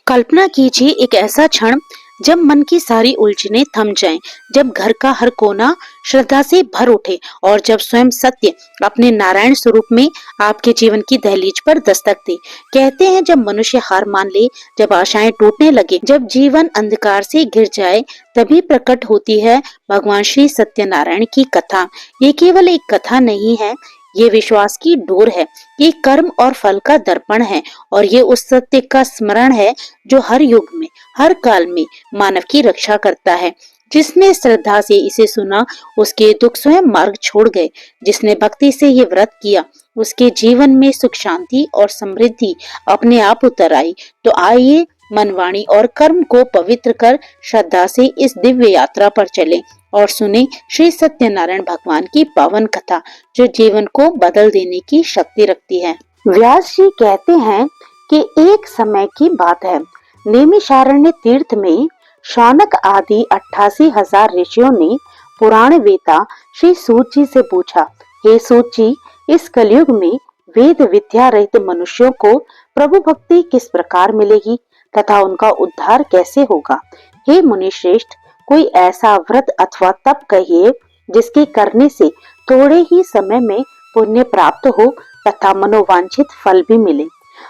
कल्पना कीजिए एक ऐसा क्षण जब मन की सारी उलझनें थम जाएं, जब घर का हर कोना श्रद्धा से भर उठे और जब स्वयं सत्य अपने नारायण स्वरूप में आपके जीवन की दहलीज पर दस्तक दे। कहते हैं जब मनुष्य हार मान ले, जब आशाएं टूटने लगे, जब जीवन अंधकार से घिर जाए, तभी प्रकट होती है भगवान श्री सत्यनारायण की कथा। ये केवल एक कथा नहीं है, ये विश्वास की डोर है, ये कर्म और फल का दर्पण है और ये उस सत्य का स्मरण है जो हर युग में, हर काल में मानव की रक्षा करता है। जिसने श्रद्धा से इसे सुना, उसके दुख स्वयं मार्ग छोड़ गए। जिसने भक्ति से ये व्रत किया, उसके जीवन में सुख, शांति और समृद्धि अपने आप उतर आई। तो आइए मन, वाणी और कर्म को पवित्र कर श्रद्धा से इस दिव्य यात्रा पर चलें और सुने श्री सत्यनारायण भगवान की पावन कथा, जो जीवन को बदल देने की शक्ति रखती है। व्यास जी कहते हैं कि एक समय की बात है, नैमिषारण्य तीर्थ में शौनक आदि 88,000 ऋषियों ने पुराण वेता श्री सूत जी से पूछा, हे सूत जी, इस कलयुग में वेद विद्या रहित मनुष्यों को प्रभु भक्ति किस प्रकार मिलेगी तथा उनका उद्धार कैसे होगा। हे मुनि श्रेष्ठ, कोई ऐसा व्रत अथवा तप कहिए जिसके करने से थोड़े ही समय में पुण्य प्राप्त हो तथा मनोवांछित फल भी मिले।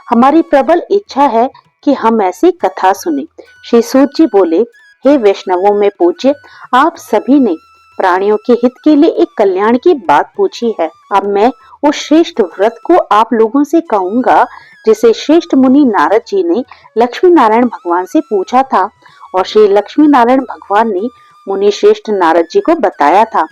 हमारी प्रबल इच्छा है कि हम ऐसी कथा सुने। श्री सूत जी बोले, हे वैष्णवों में पूज्य, आप सभी ने प्राणियों के हित के लिए एक कल्याण की बात पूछी है। अब मैं उस श्रेष्ठ व्रत को आप लोगों से कहूंगा जिसे श्रेष्ठ मुनि नारद जी ने लक्ष्मी नारायण भगवान से पूछा था और श्री लक्ष्मी नारायण भगवान ने मुनि श्रेष्ठ नारद जी को बताया था।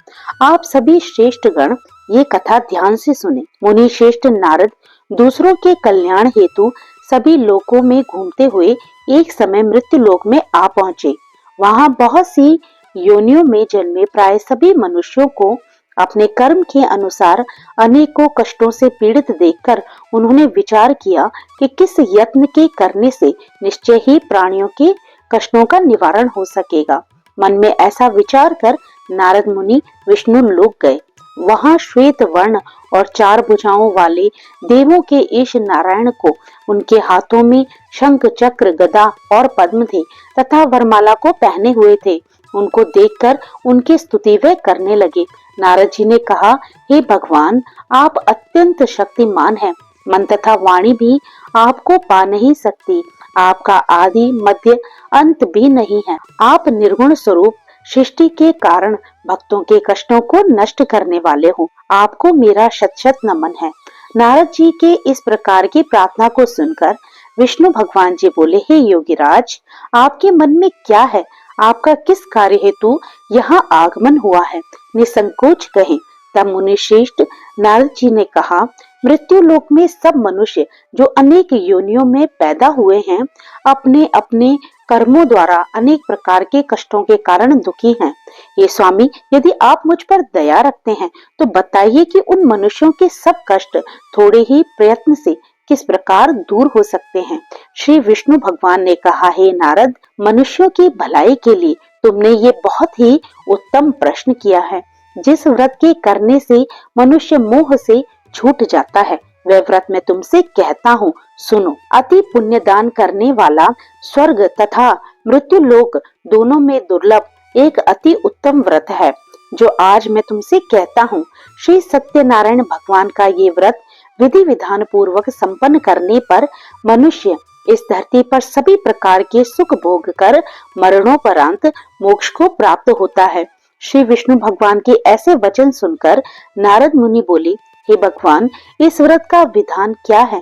आप सभी श्रेष्ठ गण ये कथा ध्यान से सुने। मुनि श्रेष्ठ नारद दूसरों के कल्याण हेतु सभी लोकों में घूमते हुए एक समय मृत्यु लोक में आ पहुंचे। वहां बहुत सी योनियों में जन्मे प्राय सभी मनुष्यों को अपने कर्म के अनुसार अनेकों कष्टों से पीड़ित देखकर उन्होंने विचार किया कि किस यत्न के करने से निश्चय ही प्राणियों के कष्टों का निवारण हो सकेगा। मन में ऐसा विचार कर नारद मुनि विष्णु लोक गए। वहां श्वेत वर्ण और 4 भुजाओं वाले देवों के ईश नारायण को उनके हाथों में शंख, चक्र, गदा और पद्म थे तथा वरमाला को पहने हुए थे। उनको देखकर उनकी स्तुति वे करने लगे। नारद जी ने कहा, हे भगवान, आप अत्यंत शक्तिमान हैं। मन तथा वाणी भी आपको पा नहीं सकती। आपका आदि मध्य अंत भी नहीं है। आप निर्गुण स्वरूप सृष्टि के कारण भक्तों के कष्टों को नष्ट करने वाले हो। आपको मेरा शत शत नमन है। नारद जी के इस प्रकार की प्रार्थना को सुनकर विष्णु भगवान जी बोले, हे योगीराज, आपके मन में क्या है? आपका किस कार्य हेतु यहाँ आगमन हुआ है? निसंकोच कहें। तब मुनि श्रेष्ठ नारद जी ने कहा, मृत्यु लोक में सब मनुष्य जो अनेक योनियों में पैदा हुए हैं, अपने अपने कर्मों द्वारा अनेक प्रकार के कष्टों के कारण दुखी हैं। ये स्वामी, यदि आप मुझ पर दया रखते हैं तो बताइए कि उन मनुष्यों के सब कष्ट थोड़े ही प्रयत्न से किस प्रकार दूर हो सकते हैं। श्री विष्णु भगवान ने कहा, हे नारद, मनुष्यों की भलाई के लिए तुमने ये बहुत ही उत्तम प्रश्न किया है। जिस व्रत के करने से मनुष्य मोह से छूट जाता है, वह व्रत मैं तुमसे कहता हूँ, सुनो। अति पुण्य दान करने वाला स्वर्ग तथा मृत्यु लोक दोनों में दुर्लभ एक अति उत्तम व्रत है जो आज मैं तुमसे कहता हूँ। श्री सत्यनारायण भगवान का ये व्रत विधि विधान पूर्वक संपन्न करने पर मनुष्य इस धरती पर सभी प्रकार के सुख भोग कर मरणोपरांत मोक्ष को प्राप्त होता है। श्री विष्णु भगवान के ऐसे वचन सुनकर नारद मुनि बोले, हे भगवान, इस व्रत का विधान क्या है?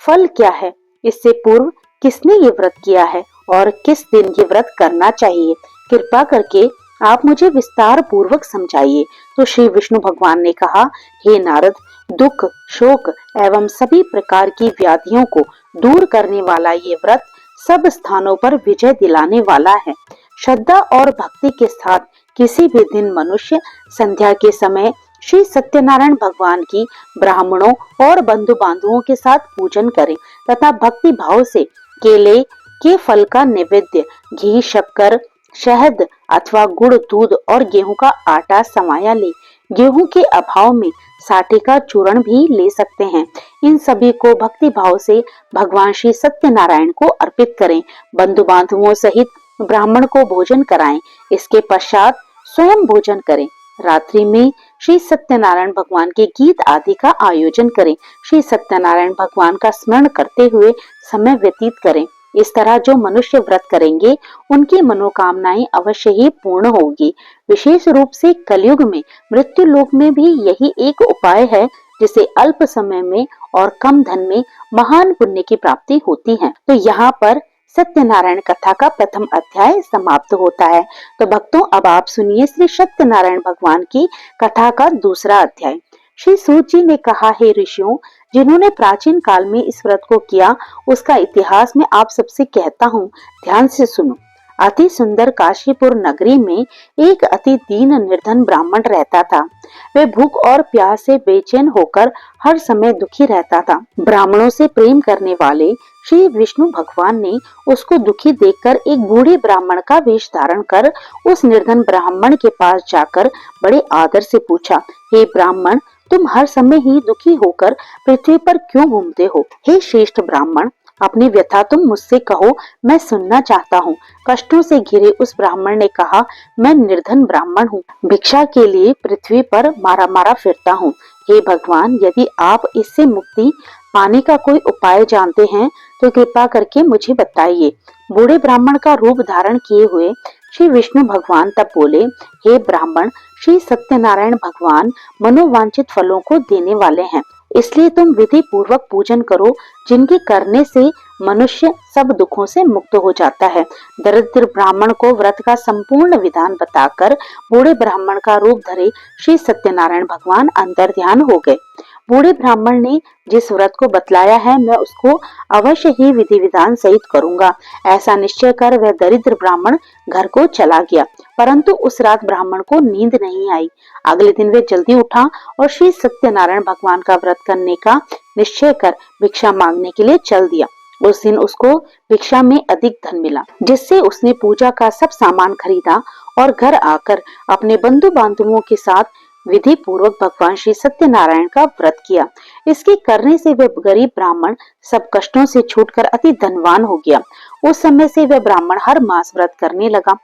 फल क्या है? इससे पूर्व किसने ये व्रत किया है और किस दिन ये व्रत करना चाहिए? कृपा करके आप मुझे विस्तार पूर्वक समझाइए। तो श्री विष्णु भगवान ने कहा, हे नारद, दुख, शोक एवं सभी प्रकार की व्याधियों को दूर करने वाला ये व्रत सब स्थानों पर विजय दिलाने वाला है। श्रद्धा और भक्ति के साथ किसी भी दिन मनुष्य संध्या के समय श्री सत्यनारायण भगवान की ब्राह्मणों और बंधु बांधवों के साथ पूजन करें तथा भक्ति भाव से केले के फल का नैवेद्य, घी, शक्कर, शहद अथवा गुड़, दूध और गेहूं का आटा समाया ले। गेहूं के अभाव में साठे का चूर्ण भी ले सकते हैं। इन सभी को भक्ति भाव से भगवान श्री सत्यनारायण को अर्पित करें। बंधु बांधवों सहित ब्राह्मण को भोजन कराएं। इसके पश्चात स्वयं भोजन करें। रात्रि में श्री सत्यनारायण भगवान के गीत आदि का आयोजन करें। श्री सत्यनारायण भगवान का स्मरण करते हुए समय व्यतीत करें। इस तरह जो मनुष्य व्रत करेंगे उनकी मनोकामनाएं अवश्य ही पूर्ण होगी। विशेष रूप से कलयुग में मृत्यु लोक में भी यही एक उपाय है जिसे अल्प समय में और कम धन में महान पुण्य की प्राप्ति होती है। तो यहाँ पर सत्यनारायण कथा का प्रथम अध्याय समाप्त होता है। तो भक्तों, अब आप सुनिए श्री सत्यनारायण भगवान की कथा का दूसरा अध्याय। श्री सूत जी ने कहा, हे ऋषियों, जिन्होंने प्राचीन काल में इस व्रत को किया उसका इतिहास मैं आप सबसे कहता हूँ, ध्यान से सुनो। अति सुंदर काशीपुर नगरी में एक अति दीन निर्धन ब्राह्मण रहता था। वह भूख और प्यास से बेचैन होकर हर समय दुखी रहता था। ब्राह्मणों से प्रेम करने वाले श्री विष्णु भगवान ने उसको दुखी देखकर एक बूढ़े ब्राह्मण का वेश धारण कर उस निर्धन ब्राह्मण के पास जाकर बड़े आदर से पूछा, हे ब्राह्मण, तुम हर समय ही दुखी होकर पृथ्वी पर क्यों घूमते हो? हे श्रेष्ठ ब्राह्मण, अपनी व्यथा तुम मुझसे कहो, मैं सुनना चाहता हूँ। कष्टों से घिरे उस ब्राह्मण ने कहा, मैं निर्धन ब्राह्मण हूँ, भिक्षा के लिए पृथ्वी पर मारा मारा फिरता हूँ। हे भगवान, यदि आप इससे मुक्ति पाने का कोई उपाय जानते हैं तो कृपा करके मुझे बताइए। बूढ़े ब्राह्मण का रूप धारण किए हुए श्री विष्णु भगवान तब बोले, हे ब्राह्मण, श्री सत्यनारायण भगवान मनोवांछित फलों को देने वाले हैं, इसलिए तुम विधि पूर्वक पूजन करो, जिनके करने से मनुष्य सब दुखों से मुक्त हो जाता है। दरिद्र ब्राह्मण को व्रत का संपूर्ण विधान बताकर बूढ़े ब्राह्मण का रूप धरे श्री सत्यनारायण भगवान अंतर ध्यान हो गए। बूढ़े ब्राह्मण ने जिस व्रत को बतलाया है मैं उसको अवश्य ही विधि विधान सहित करूंगा। ऐसा निश्चय कर वह दरिद्र ब्राह्मण घर को चला गया। परंतु उस रात ब्राह्मण को नींद नहीं आई। अगले दिन वह जल्दी उठा और श्री सत्यनारायण भगवान का व्रत करने का निश्चय कर भिक्षा मांगने के लिए चल दिया। उस दिन उसको भिक्षा में अधिक धन मिला, जिससे उसने पूजा का सब सामान खरीदा और घर आकर अपने बंधु बांधवों के साथ विधि पूर्वक भगवान श्री सत्यनारायण का व्रत किया। इसके करने से वह गरीब ब्राह्मण सब कष्टों से छूटकर अति धनवान हो गया। उस समय से वह ब्राह्मण हर मास व्रत करने लगा।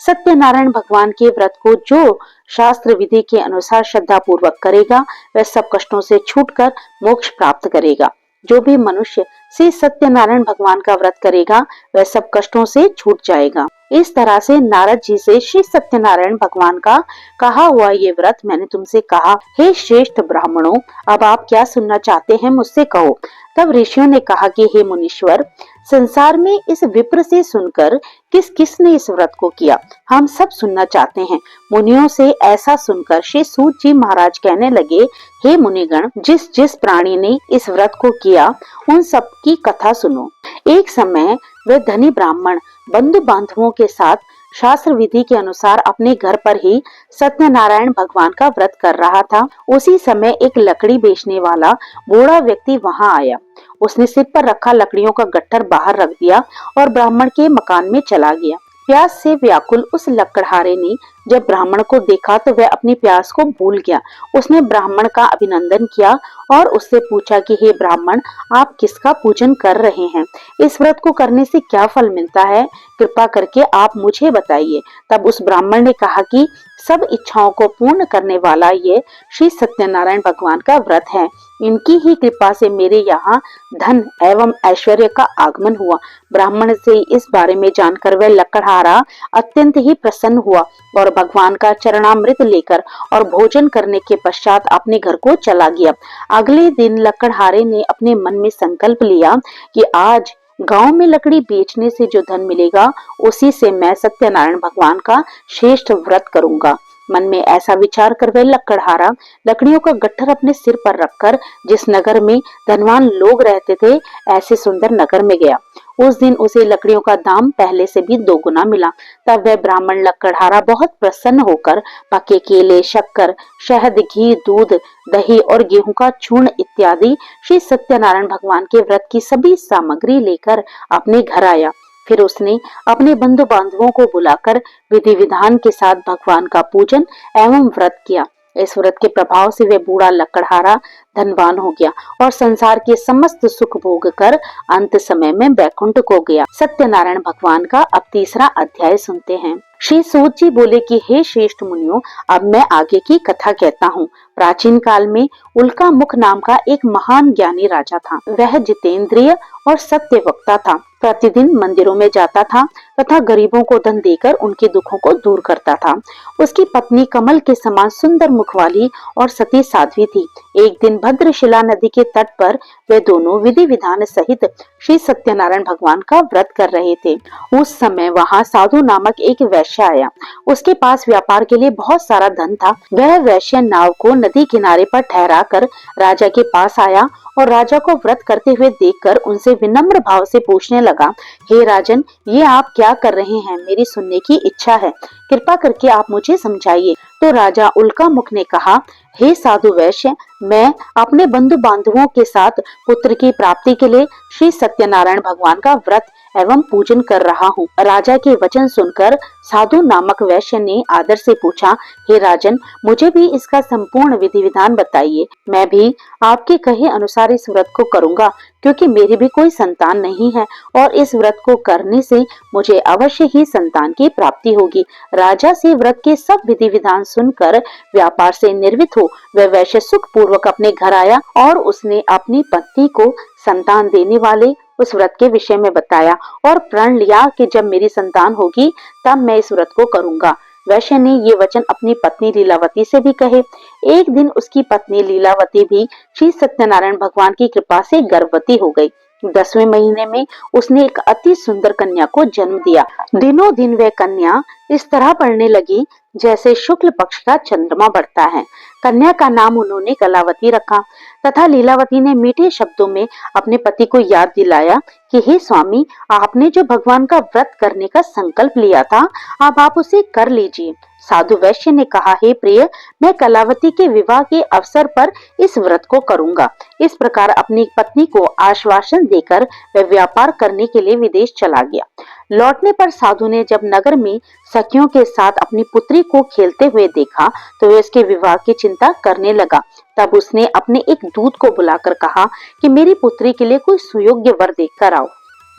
सत्यनारायण भगवान के व्रत को जो शास्त्र विधि के अनुसार श्रद्धा पूर्वक करेगा वह सब कष्टों से छूटकर मोक्ष प्राप्त करेगा। जो भी मनुष्य श्री सत्यनारायण भगवान का व्रत करेगा वह सब कष्टों से छूट जाएगा। इस तरह से नारद जी से श्री सत्यनारायण भगवान का कहा हुआ ये व्रत मैंने तुमसे कहा। हे श्रेष्ठ ब्राह्मणों, अब आप क्या सुनना चाहते हैं मुझसे कहो। तब ऋषियों ने कहा कि हे मुनीश्वर, संसार में इस विप्र से सुनकर किस किस ने इस व्रत को किया, हम सब सुनना चाहते हैं। मुनियों से ऐसा सुनकर श्री सूत जी महाराज कहने लगे, हे मुनिगण, जिस जिस प्राणी ने इस व्रत को किया उन सब की कथा सुनो। एक समय वह धनी ब्राह्मण बंधु बांधवों के साथ शास्त्र विधि के अनुसार अपने घर पर ही सत्यनारायण भगवान का व्रत कर रहा था। उसी समय एक लकड़ी बेचने वाला बूढ़ा व्यक्ति वहां आया। उसने सिर पर रखा लकड़ियों का गट्ठर बाहर रख दिया और ब्राह्मण के मकान में चला गया। प्यास से व्याकुल उस लकड़हारे ने जब ब्राह्मण को देखा तो वह अपनी प्यास को भूल गया। उसने ब्राह्मण का अभिनंदन किया और उससे पूछा कि हे ब्राह्मण, आप किसका पूजन कर रहे हैं? इस व्रत को करने से क्या फल मिलता है? कृपा करके आप मुझे बताइए। तब उस ब्राह्मण ने कहा कि सब इच्छाओं को पूर्ण करने वाला ये श्री सत्यनारायण भगवान का व्रत है। इनकी ही कृपा से मेरे यहाँ धन एवं ऐश्वर्य का आगमन हुआ। ब्राह्मण से इस बारे में जानकर वह लकड़हारा अत्यंत ही प्रसन्न हुआ और भगवान का चरणामृत लेकर और भोजन करने के पश्चात अपने घर को चला गया। अगले दिन लकड़हारे ने अपने मन में संकल्प लिया कि आज गांव में लकड़ी बेचने से जो धन मिलेगा उसी से मैं सत्यनारायण भगवान का श्रेष्ठ व्रत करूंगा। मन में ऐसा विचार कर वह लकड़हारा लकड़ियों का गट्ठर अपने सिर पर रखकर जिस नगर में धनवान लोग रहते थे ऐसे सुंदर नगर में गया। उस दिन उसे लकड़ियों का दाम पहले से भी दोगुना मिला। तब वह ब्राह्मण लकड़हारा बहुत प्रसन्न होकर पके केले, शक्कर, शहद, घी, दूध, दही और गेहूं का चूर्ण इत्यादि श्री सत्यनारायण भगवान के व्रत की सभी सामग्री लेकर अपने घर आया। फिर उसने अपने बंधु बांधवों को बुलाकर विधि विधान के साथ भगवान का पूजन एवं व्रत किया। इस व्रत के प्रभाव से वह बूढ़ा लकड़हारा धनवान हो गया और संसार के समस्त सुख भोग कर अंत समय में बैकुंठ को गया। सत्यनारायण भगवान का अब तीसरा अध्याय सुनते हैं। श्री सूत जी बोले कि हे श्रेष्ठ मुनियों, अब मैं आगे की कथा कहता हूँ। प्राचीन काल में उल्का मुख नाम का एक महान ज्ञानी राजा था। वह जितेंद्रिय और सत्य वक्ता था। प्रतिदिन मंदिरों में जाता था तथा गरीबों को धन देकर उनके दुखों को दूर करता था। उसकी पत्नी कमल के समान सुंदर मुख वाली और सती साध्वी थी। एक दिन भद्रशिला नदी के तट पर वे दोनों विधि विधान सहित श्री सत्यनारायण भगवान का व्रत कर रहे थे। उस समय वहां साधु नामक एक वैश्य आया। उसके पास व्यापार के लिए बहुत सारा धन था। वह वैश्य नाव को नदी किनारे पर ठहरा कर राजा के पास आया और राजा को व्रत करते हुए देखकर उनसे विनम्र भाव से पूछने लगा, हे राजन, ये आप क्या कर रहे हैं? मेरी सुनने की इच्छा है, कृपा करके आप मुझे समझाइए। तो राजा उल्का मुख ने कहा, हे साधु वैश्य, मैं अपने बंधु बांधवों के साथ पुत्र की प्राप्ति के लिए श्री सत्यनारायण भगवान का व्रत एवं पूजन कर रहा हूँ। राजा के वचन सुनकर साधु नामक वैश्य ने आदर से पूछा, हे राजन, मुझे भी इसका संपूर्ण विधि विधान बताइए। मैं भी आपके कहे अनुसार इस व्रत को करूंगा, क्योंकि मेरी भी कोई संतान नहीं है और इस व्रत को करने से मुझे अवश्य ही संतान की प्राप्ति होगी। राजा से व्रत के सब विधि विधान सुनकर व्यापार से निर्वित हो वह वैश्य सुख पूर्वक अपने घर आया और उसने अपनी पत्नी को संतान देने वाले उस व्रत के विषय में बताया और प्रण लिया कि जब मेरी संतान होगी तब मैं इस व्रत को करूंगा। वैश्य ने ये वचन अपनी पत्नी लीलावती से भी कहे। एक दिन उसकी पत्नी लीलावती भी श्री सत्यनारायण भगवान की कृपा से गर्भवती हो गई। 10वें महीने में उसने एक अति सुंदर कन्या को जन्म दिया। दिनों दिन वह कन्या इस तरह बढ़ने लगी जैसे शुक्ल पक्ष का चंद्रमा बढ़ता है। कन्या का नाम उन्होंने कलावती रखा तथा लीलावती ने मीठे शब्दों में अपने पति को याद दिलाया कि हे स्वामी, आपने जो भगवान का व्रत करने का संकल्प लिया था, अब आप उसे कर लीजिए। साधु वैश्य ने कहा, हे प्रिय, मैं कलावती के विवाह के अवसर पर इस व्रत को करूंगा। इस प्रकार अपनी पत्नी को आश्वासन देकर वह व्यापार करने के लिए विदेश चला गया। लौटने पर साधु ने जब नगर में सखियों के साथ अपनी पुत्री को खेलते हुए देखा तो वह इसके विवाह की चिंता करने लगा। तब उसने अपने एक दूत को बुलाकर कहा कि मेरी पुत्री के लिए कोई सुयोग्य वर देखकर आओ।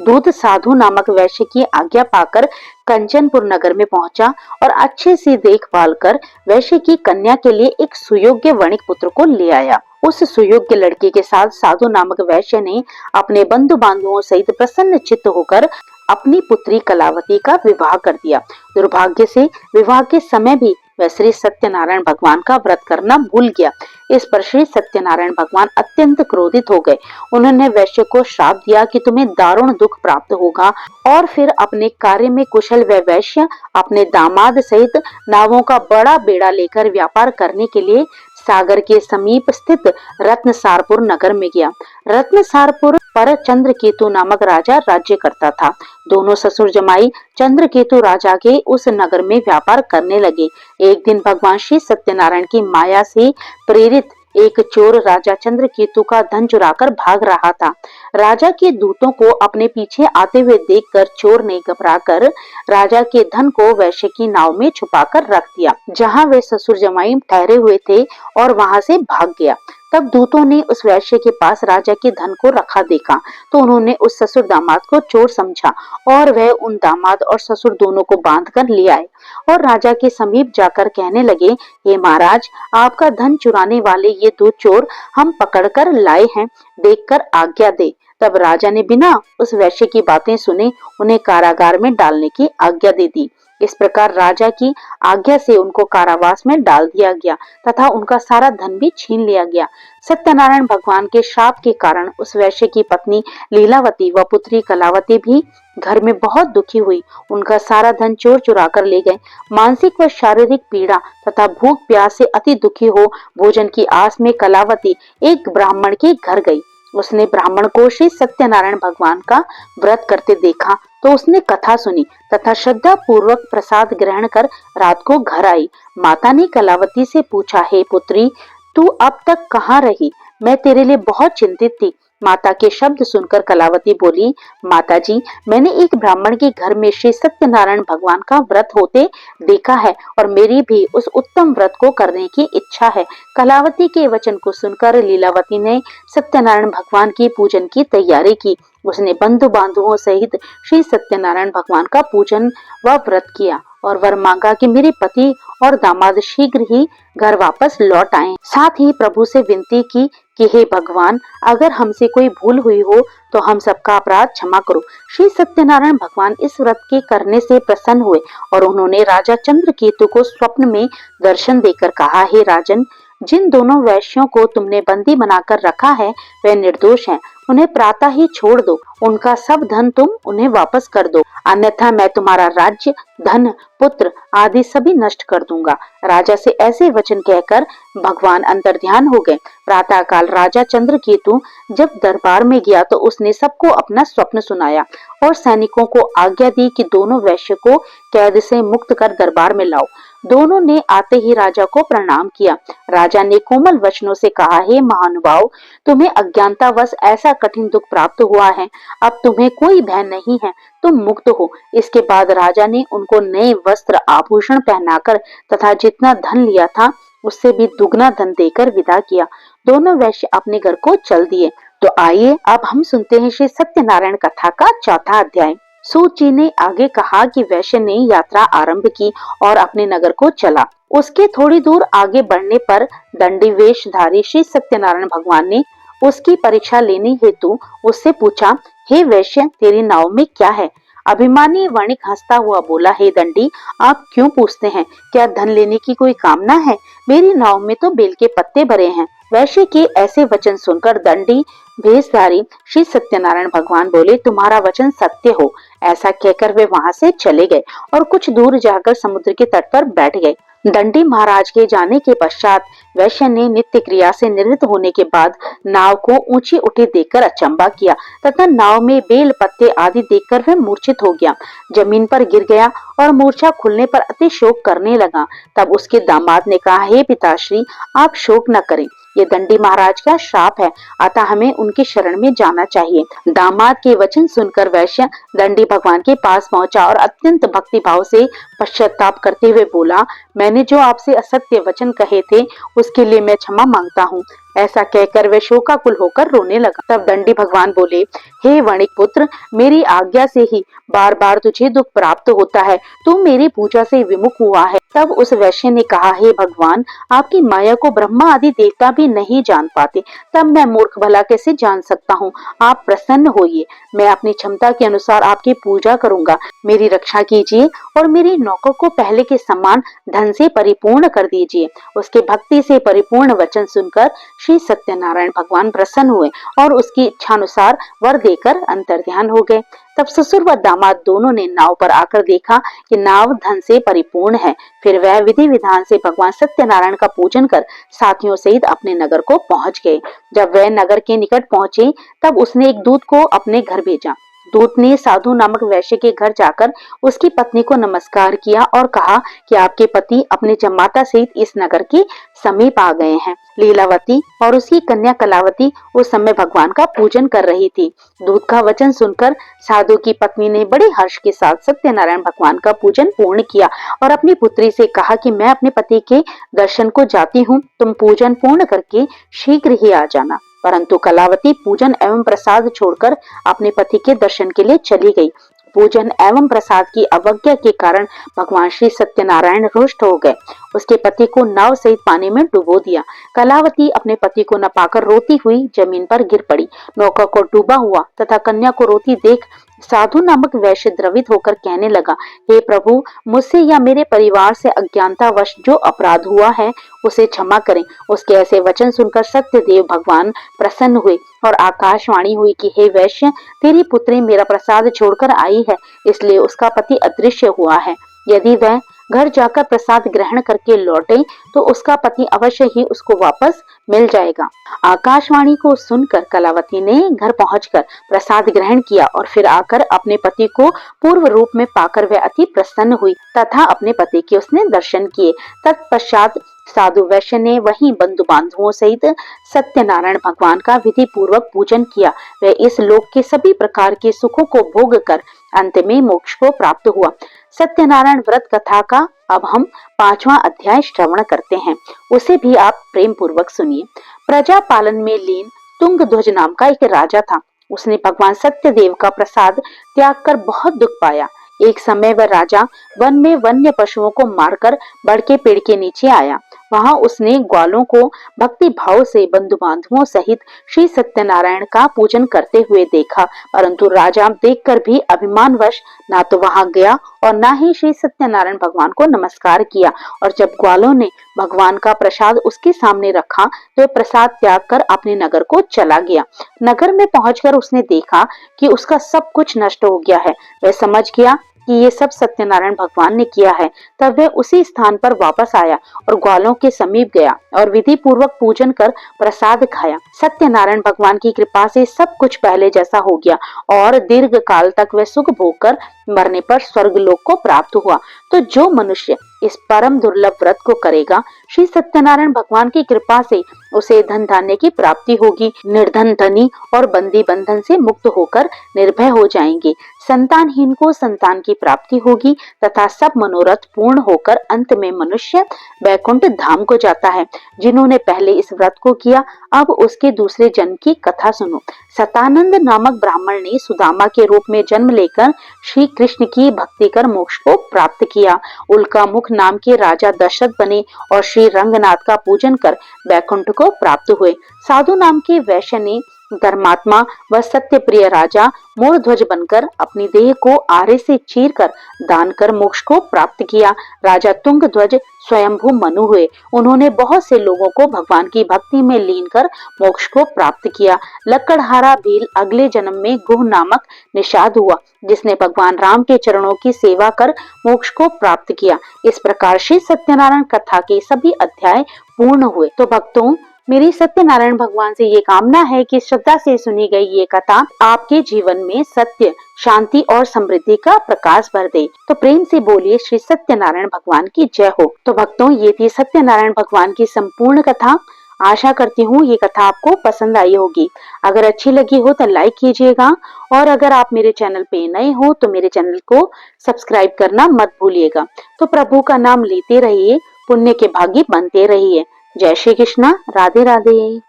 दूत साधु नामक वैश्य की आज्ञा पाकर कंचनपुर नगर में पहुंचा और अच्छे से देखभाल कर वैश्य की कन्या के लिए एक सुयोग्य वणिक पुत्र को ले आया। उस सुयोग्य लड़के के साथ साधु नामक वैश्य ने अपने बंधु बांधवों सहित प्रसन्न चित्त होकर अपनी पुत्री कलावती का विवाह कर दिया। दुर्भाग्य से विवाह के समय भी वह श्री सत्यनारायण भगवान का व्रत करना भूल गया। इस पर श्री सत्यनारायण भगवान अत्यंत क्रोधित हो गए। उन्होंने वैश्य को श्राप दिया कि तुम्हें दारुण दुख प्राप्त होगा और फिर अपने कार्य में कुशल वह वैश्य अपने दामाद सहित नावों का बड़ा बेड़ा लेकर व्यापार करने के लिए सागर के समीप स्थित रत्नसारपुर नगर में गया। रत्नसारपुर पर चंद्रकेतु नामक राजा राज्य करता था। दोनों ससुर जमाई चंद्रकेतु राजा के उस नगर में व्यापार करने लगे। एक दिन भगवान श्री सत्यनारायण की माया से प्रेरित एक चोर राजा चंद्रकेतु का धन चुराकर भाग रहा था। राजा के दूतों को अपने पीछे आते हुए देखकर चोर ने घबराकर राजा के धन को वैश्य की नाव में छुपाकर रख दिया, जहां वे ससुर जमाई ठहरे हुए थे, और वहां से भाग गया। तब दूतों ने उस वैश्य के पास राजा के धन को रखा देखा तो उन्होंने उस ससुर दामाद को चोर समझा और वह उन दामाद और ससुर दोनों को बांध कर ले आए और राजा के समीप जाकर कहने लगे, हे महाराज, आपका धन चुराने वाले ये दो चोर हम पकड़कर लाए हैं, देखकर आज्ञा दे। तब राजा ने बिना उस वैश्य की बातें सुने उन्हें कारागार में डालने की आज्ञा दे दी। इस प्रकार राजा की आज्ञा से उनको कारावास में डाल दिया गया तथा उनका सारा धन भी छीन लिया गया। सत्यनारायण भगवान के शाप के कारण उस वैश्य की पत्नी लीलावती व पुत्री कलावती भी घर में बहुत दुखी हुई। उनका सारा धन चोर चुरा कर ले गए। मानसिक व शारीरिक पीड़ा तथा भूख प्यास से अति दुखी हो भोजन की आस में कलावती एक ब्राह्मण के घर गई। उसने ब्राह्मण को श्री सत्यनारायण भगवान का व्रत करते देखा तो उसने कथा सुनी तथा श्रद्धा पूर्वक प्रसाद ग्रहण कर रात को घर आई। माता ने कलावती से पूछा, हे पुत्री, तू अब तक कहाँ रही? मैं तेरे लिए बहुत चिंतित थी। माता के शब्द सुनकर कलावती बोली, माता जी, मैंने एक ब्राह्मण के घर में श्री सत्यनारायण भगवान का व्रत होते देखा है और मेरी भी उस उत्तम व्रत को करने की इच्छा है। कलावती के वचन को सुनकर लीलावती ने सत्यनारायण भगवान की पूजन की तैयारी की। उसने बंधु बांधवों सहित श्री सत्यनारायण भगवान का पूजन व व्रत किया और वर मांगा कि मेरे पति और दामाद शीघ्र ही घर वापस लौट आएं। साथ ही प्रभु से विनती की कि हे भगवान, अगर हमसे कोई भूल हुई हो तो हम सबका अपराध क्षमा करो। श्री सत्यनारायण भगवान इस व्रत के करने से प्रसन्न हुए और उन्होंने राजा चंद्रकेतु को स्वप्न में दर्शन देकर कहा, हे राजन, जिन दोनों वैश्यों को तुमने बंदी बनाकर रखा है वे निर्दोष हैं। उन्हें प्रातः ही छोड़ दो। उनका सब धन तुम उन्हें वापस कर दो, अन्यथा मैं तुम्हारा राज्य, धन, पुत्र आदि सभी नष्ट कर दूंगा। राजा से ऐसे वचन कहकर भगवान अंतर्ध्यान हो गए। प्रातः काल राजा चंद्रकेतु जब दरबार में गया तो उसने सबको अपना स्वप्न सुनाया और सैनिकों को आज्ञा दी कि दोनों वैश्य को कैद से मुक्त कर दरबार में लाओ। दोनों ने आते ही राजा को प्रणाम किया। राजा ने कोमल वचनों से कहा, हे महानुभाव, तुम्हें अज्ञानतावश ऐसा कठिन दुख प्राप्त हुआ है, अब तुम्हें कोई भय नहीं है, तुम मुक्त हो। इसके बाद राजा ने उनको नए वस्त्र आभूषण पहनाकर तथा जितना धन लिया था उससे भी दुगना धन देकर विदा किया। दोनों वैश्य अपने घर को चल दिए। तो आइए अब हम सुनते हैं श्री सत्यनारायण कथा का चौथा अध्याय। सूत जी ने आगे कहा कि वैश्य ने यात्रा आरंभ की और अपने नगर को चला। उसके थोड़ी दूर आगे बढ़ने पर दंडी वेशधारी श्री सत्यनारायण भगवान ने उसकी परीक्षा लेने हेतु उससे पूछा, हे वैश्य, तेरी नाव में क्या है? अभिमानी वणिक हंसता हुआ बोला, हे दंडी, आप क्यों पूछते हैं? क्या धन लेने की कोई कामना है? मेरी नाव में तो बेल के पत्ते भरे हैं। वैश्य के ऐसे वचन सुनकर दंडी भेषधारी श्री सत्यनारायण भगवान बोले, तुम्हारा वचन सत्य हो। ऐसा कहकर वे वहां से चले गए और कुछ दूर जाकर समुद्र के तट पर बैठ गए। दंडी महाराज के जाने के पश्चात वैश्य ने नित्य क्रिया से निवृत्त होने के बाद नाव को ऊंची उठी देखकर अचंबा किया तथा नाव में बेल पत्ते आदि देखकर वह मूर्छित हो गया, जमीन पर गिर गया और मूर्छा खुलने पर अति शोक करने लगा। तब उसके दामाद ने कहा, हे पिताश्री, आप शोक न करें, ये दंडी महाराज का श्राप है, अतः हमें उनकी शरण में जाना चाहिए। दामाद के वचन सुनकर वैश्य दंडी भगवान के पास पहुंचा और अत्यंत भक्ति भाव से पश्चाताप करते हुए बोला, मैंने जो आपसे असत्य वचन कहे थे उसके लिए मैं क्षमा मांगता हूँ। ऐसा कहकर वे शोकाकुल होकर रोने लगा। तब दंडी भगवान बोले, हे वणिक पुत्र, मेरी आज्ञा से ही बार बार तुझे दुख प्राप्त होता है, तू मेरी पूजा से विमुख हुआ है। तब उस वैश्य ने कहा, हे भगवान, आपकी माया को ब्रह्मा आदि देवता भी नहीं जान पाते, तब मैं मूर्ख भला कैसे जान सकता हूँ? आप प्रसन्न होइए, मैं अपनी क्षमता के अनुसार आपकी पूजा करूंगा। मेरी रक्षा कीजिए और मेरी नौकर को पहले के समान धन से परिपूर्ण कर दीजिए। उसके भक्ति से परिपूर्ण वचन सुनकर श्री सत्यनारायण भगवान प्रसन्न हुए और उसकी इच्छानुसार वर देकर अंतर्ध्यान हो गए। तब ससुर व दामाद दोनों ने नाव पर आकर देखा कि नाव धन से परिपूर्ण है। फिर वह विधि विधान से भगवान सत्यनारायण का पूजन कर साथियों सहित अपने नगर को पहुंच गए। जब वह नगर के निकट पहुंचे तब उसने एक दूत को अपने घर भेजा। दूत ने साधु नामक वैश्य के घर जाकर उसकी पत्नी को नमस्कार किया और कहा कि आपके पति अपने जमाता सहित इस नगर के समीप आ गए हैं। लीलावती और उसकी कन्या कलावती उस समय भगवान का पूजन कर रही थी। दूत का वचन सुनकर साधु की पत्नी ने बड़े हर्ष के साथ सत्यनारायण भगवान का पूजन पूर्ण किया और अपनी पुत्री से कहा कि मैं अपने पति के दर्शन को जाती हूँ, तुम पूजन पूर्ण करके शीघ्र ही आ जाना। परंतु कलावती पूजन एवं प्रसाद छोड़कर अपने पति के दर्शन के लिए चली गई। पूजन एवं प्रसाद की अवज्ञा के कारण भगवान श्री सत्यनारायण रुष्ट हो गए। उसके पति को नाव सहित पानी में डुबो दिया। कलावती अपने पति को न पाकर रोती हुई जमीन पर गिर पड़ी। नौका को डूबा हुआ तथा कन्या को रोती देख साधु नामक वैश्य द्रवित होकर कहने लगा, हे प्रभु, मुझसे या मेरे परिवार से अज्ञानतावश जो अपराध हुआ है उसे क्षमा करें। उसके ऐसे वचन सुनकर सत्यदेव भगवान प्रसन्न हुए और आकाशवाणी हुई कि हे वैश्य, तेरी पुत्री मेरा प्रसाद छोड़कर आई है, इसलिए उसका पति अदृश्य हुआ है। यदि वह घर जाकर प्रसाद ग्रहण करके लौटे तो उसका पति अवश्य ही उसको वापस मिल जाएगा। आकाशवाणी को सुनकर कलावती ने घर पहुंचकर प्रसाद ग्रहण किया और फिर आकर अपने पति को पूर्व रूप में पाकर वह अति प्रसन्न हुई तथा अपने पति के उसने दर्शन किए। तत्पश्चात साधु वैश्य ने वहीं बंधु बांधवों सहित सत्यनारायण भगवान का विधि पूर्वक पूजन किया। वह इस लोक के सभी प्रकार के सुखों को भोग कर अंत में मोक्ष को प्राप्त हुआ। सत्यनारायण व्रत कथा का अब हम 5वां अध्याय श्रवण करते हैं, उसे भी आप प्रेम पूर्वक सुनिए। प्रजा पालन में लीन तुंगध्वज नाम का एक राजा था। उसने भगवान सत्यदेव का प्रसाद त्याग कर बहुत दुख पाया। एक समय वह राजा वन में वन्य पशुओं को मारकर बड़के पेड़ के नीचे आया। वहां उसने ग्वालों को भक्ति भाव से बंधु बांधवों सहित श्री सत्यनारायण का पूजन करते हुए देखा, परंतु राजा देखकर भी अभिमानवश ना तो वहां गया और ना ही श्री सत्यनारायण भगवान को नमस्कार किया। और जब ग्वालों ने भगवान का प्रसाद उसके सामने रखा तो प्रसाद त्याग कर अपने नगर को चला गया। नगर में पहुंचकर उसने देखा कि उसका सब कुछ नष्ट हो गया है। वह समझ गया कि ये सब सत्यनारायण भगवान ने किया है। तब वह उसी स्थान पर वापस आया और ग्वालों के समीप गया और विधि पूर्वक पूजन कर प्रसाद खाया। सत्यनारायण भगवान की कृपा से सब कुछ पहले जैसा हो गया और दीर्घ काल तक वह सुख भोग कर मरने पर स्वर्ग लोक को प्राप्त हुआ। तो जो मनुष्य इस परम दुर्लभ व्रत को करेगा, श्री सत्यनारायण भगवान की कृपा से उसे धन धान्य की प्राप्ति होगी। निर्धन धनी और बंदी बंधन से मुक्त होकर निर्भय हो जाएंगे। संतानहीन को संतान की प्राप्ति होगी तथा सब मनोरथ पूर्ण होकर अंत में मनुष्य वैकुंठ धाम को जाता है। जिन्होंने पहले इस व्रत को किया, अब उसके दूसरे जन्म की कथा सुनो। सतानंद नामक ब्राह्मण ने सुदामा के रूप में जन्म लेकर श्री कृष्ण की भक्ति कर मोक्ष को प्राप्त किया। उल्का मुख नाम के राजा दशरथ बने और श्री रंगनाथ का पूजन कर वैकुंठ को प्राप्त हुए। साधु नाम के वैश्य ने धर्मात्मा व सत्य प्रिय राजा मोरध्वज बनकर अपनी देह को आरे से चीर कर दान कर मोक्ष को प्राप्त किया। राजा तुंगध्वज स्वयंभू मनु हुए। उन्होंने बहुत से लोगों को भगवान की भक्ति में लीन कर मोक्ष को प्राप्त किया। लकड़हारा भील अगले जन्म में गुह नामक निषाद हुआ, जिसने भगवान राम के चरणों की सेवा कर मोक्ष को प्राप्त किया। इस प्रकार श्री सत्यनारायण कथा के सभी अध्याय पूर्ण हुए। तो भक्तों, मेरी सत्यनारायण भगवान से ये कामना है कि श्रद्धा से सुनी गई ये कथा आपके जीवन में सत्य, शांति और समृद्धि का प्रकाश भर दे। तो प्रेम से बोलिए श्री सत्यनारायण भगवान की जय हो। तो भक्तों, ये थी सत्यनारायण भगवान की संपूर्ण कथा। आशा करती हूँ ये कथा आपको पसंद आई होगी। अगर अच्छी लगी हो तो लाइक कीजिएगा और अगर आप मेरे चैनल पे नए हो तो मेरे चैनल को सब्सक्राइब करना मत भूलिएगा। तो प्रभु का नाम लेते रहिए, पुण्य के भागी बनते रहिए। जय श्री कृष्णा, राधे राधे।